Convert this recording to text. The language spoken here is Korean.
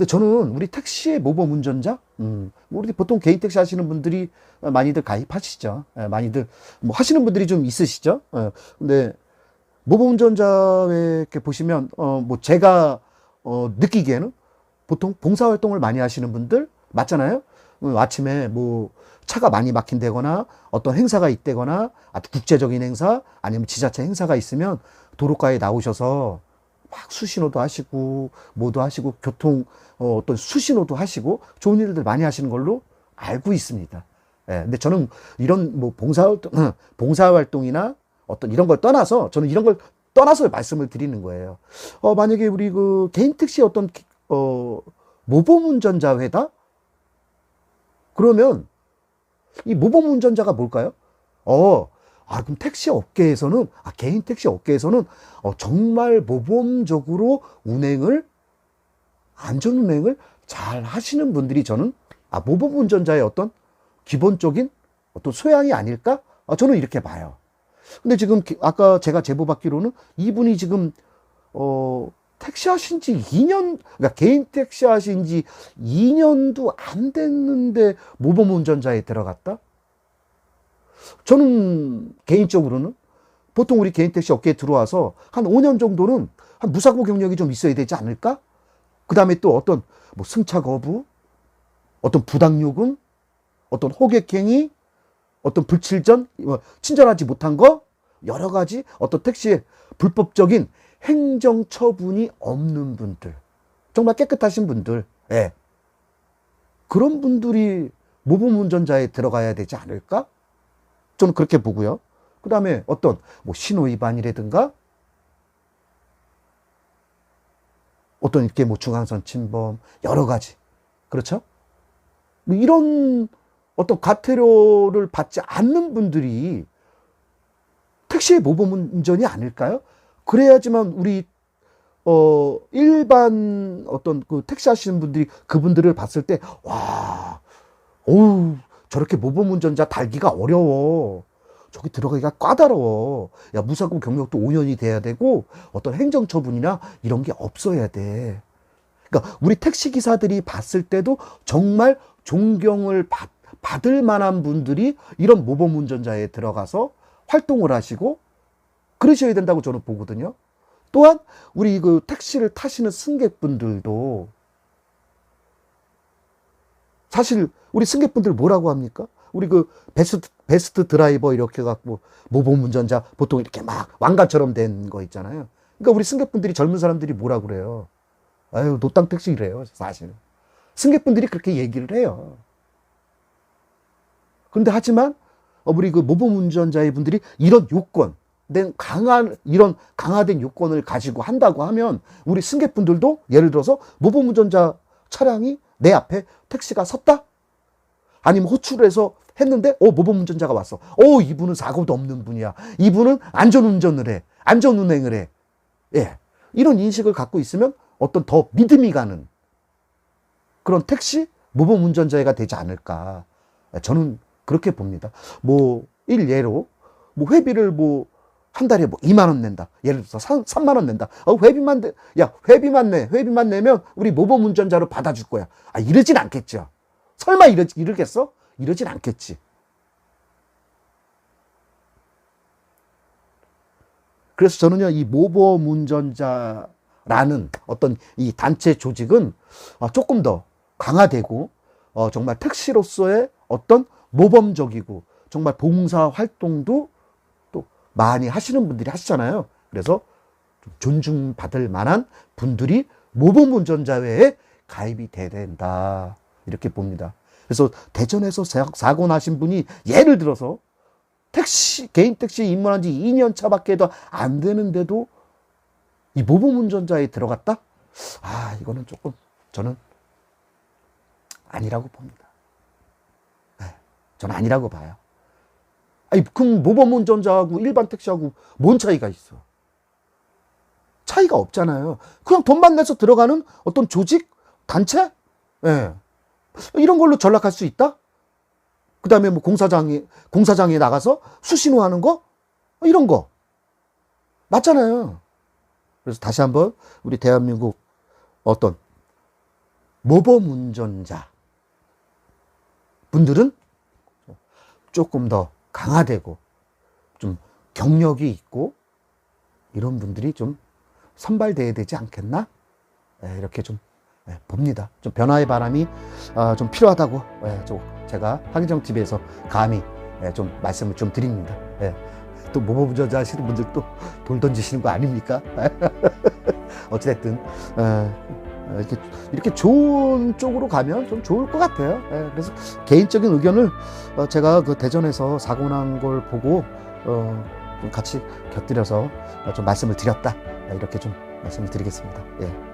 근데 저는 우리 택시의 모범 운전자, 우리 보통 개인 택시 하시는 분들이 많이들 가입하시죠. 예, 많이들 뭐 하시는 분들이 좀 있으시죠. 예, 근데 모범 운전자 이렇게 보시면 뭐 제가 느끼기에는 보통 봉사활동을 많이 하시는 분들 맞잖아요. 아침에 뭐 차가 많이 막힌다거나 어떤 행사가 있다거나 아주 국제적인 행사 아니면 지자체 행사가 있으면 도로가에 나오셔서 막 수신호도 하시고 뭐도 하시고 교통 어떤 수신호도 하시고 좋은 일들 많이 하시는 걸로 알고 있습니다. 예, 근데 저는 이런 뭐 봉사활동이나 어떤 이런 걸 떠나서 저는 이런 걸 떠나서 말씀을 드리는 거예요. 만약에 우리 그 개인 택시 어떤 모범 운전자 회다? 그러면 이 모범 운전자가 뭘까요? 그럼 택시 업계에서는, 개인 택시 업계에서는 정말 모범적으로 안전 운행을 잘 하시는 분들이 저는, 모범 운전자의 어떤 기본적인 어떤 소양이 아닐까? 저는 이렇게 봐요. 근데 지금, 아까 제가 제보받기로는 이분이 지금, 택시 하신 지 2년, 그러니까 개인 택시 하신 지 2년도 안 됐는데 모범 운전자에 들어갔다? 저는 개인적으로는 보통 우리 개인 택시 업계에 들어와서 한 5년 정도는 한 무사고 경력이 좀 있어야 되지 않을까? 그 다음에 또 어떤 뭐 승차 거부, 어떤 부당요금, 어떤 호객행위, 어떤 불칠전, 친절하지 못한 거, 여러 가지 어떤 택시의 불법적인 행정 처분이 없는 분들, 정말 깨끗하신 분들, 예. 그런 분들이 모범 운전자에 들어가야 되지 않을까? 저는 그렇게 보고요. 그 다음에 어떤 뭐 신호 위반이라든가 어떤 이렇게 뭐 중앙선 침범 여러 가지 그렇죠? 뭐 이런 어떤 과태료를 받지 않는 분들이 택시의 모범 운전이 아닐까요? 그래야지만 우리 일반 어떤 그 택시 하시는 분들이 그분들을 봤을 때 저렇게 모범 운전자 달기가 어려워. 저기 들어가기가 까다로워. 야, 무사고 경력도 5년이 돼야 되고 어떤 행정처분이나 이런 게 없어야 돼. 그러니까 우리 택시기사들이 봤을 때도 정말 존경을 받을 만한 분들이 이런 모범 운전자에 들어가서 활동을 하시고 그러셔야 된다고 저는 보거든요. 또한 우리 그 택시를 타시는 승객분들도 사실 우리 승객분들 뭐라고 합니까? 우리 그 베스트 드라이버 이렇게 갖고 모범 운전자 보통 이렇게 막 왕관처럼 된 거 있잖아요. 그러니까 우리 승객분들이 젊은 사람들이 뭐라 그래요? 아유, 노땅 택시래요, 사실. 승객분들이 그렇게 얘기를 해요. 그런데 하지만 우리 그 모범 운전자의 분들이 이런 요건, 이런 강화된 요건을 가지고 한다고 하면 우리 승객분들도 예를 들어서 모범 운전자 차량이 내 앞에 택시가 섰다? 아니면 호출을 해서 했는데 모범 운전자가 왔어. 이분은 사고도 없는 분이야. 이분은 안전운전을 해. 안전운행을 해. 예. 이런 인식을 갖고 있으면 어떤 더 믿음이 가는 그런 택시 모범 운전자가 되지 않을까. 저는 그렇게 봅니다. 뭐 일예로 뭐 회비를 뭐 한 달에 뭐 2만 원 낸다. 예를 들어서 3만 원 낸다. 회비만 내. 회비만 내면 우리 모범 운전자로 받아줄 거야. 이러진 않겠죠. 설마 이러겠어? 이러진 않겠지. 그래서 저는요, 이 모범 운전자라는 어떤 이 단체 조직은 조금 더 강화되고, 정말 택시로서의 어떤 모범적이고, 정말 봉사 활동도 또 많이 하시는 분들이 하시잖아요. 그래서 좀 존중받을 만한 분들이 모범 운전자회에 가입이 돼야 된다. 이렇게 봅니다. 그래서 대전에서 사고 나신 분이 예를 들어서 개인 택시 입문한 지 2년 차밖에 안 되는데도 이 모범 운전자에 들어갔다? 이거는 조금 저는 아니라고 봅니다. 네, 저는 아니라고 봐요. 그럼 모범 운전자하고 일반 택시하고 뭔 차이가 있어? 차이가 없잖아요. 그냥 돈만 내서 들어가는 어떤 조직? 단체? 예. 이런 걸로 전락할 수 있다? 그 다음에 뭐 공사장에 나가서 수신호 하는 거? 이런 거. 맞잖아요. 그래서 다시 한번 우리 대한민국 어떤 모범 운전자 분들은 조금 더 강화되고 좀 경력이 있고 이런 분들이 좀 선발돼야 되지 않겠나? 이렇게 좀 봅니다. 좀 변화의 바람이 좀 필요하다고 제가 하기정 TV에서 감히 좀 말씀을 좀 드립니다. 또 모범 운전자 하시는 분들도 돌 던지시는 거 아닙니까? 어찌됐든 이렇게 좋은 쪽으로 가면 좀 좋을 것 같아요. 그래서 개인적인 의견을 제가 그 대전에서 사고 난 걸 보고 좀 같이 곁들여서 좀 말씀을 드렸다. 이렇게 좀 말씀을 드리겠습니다. 예.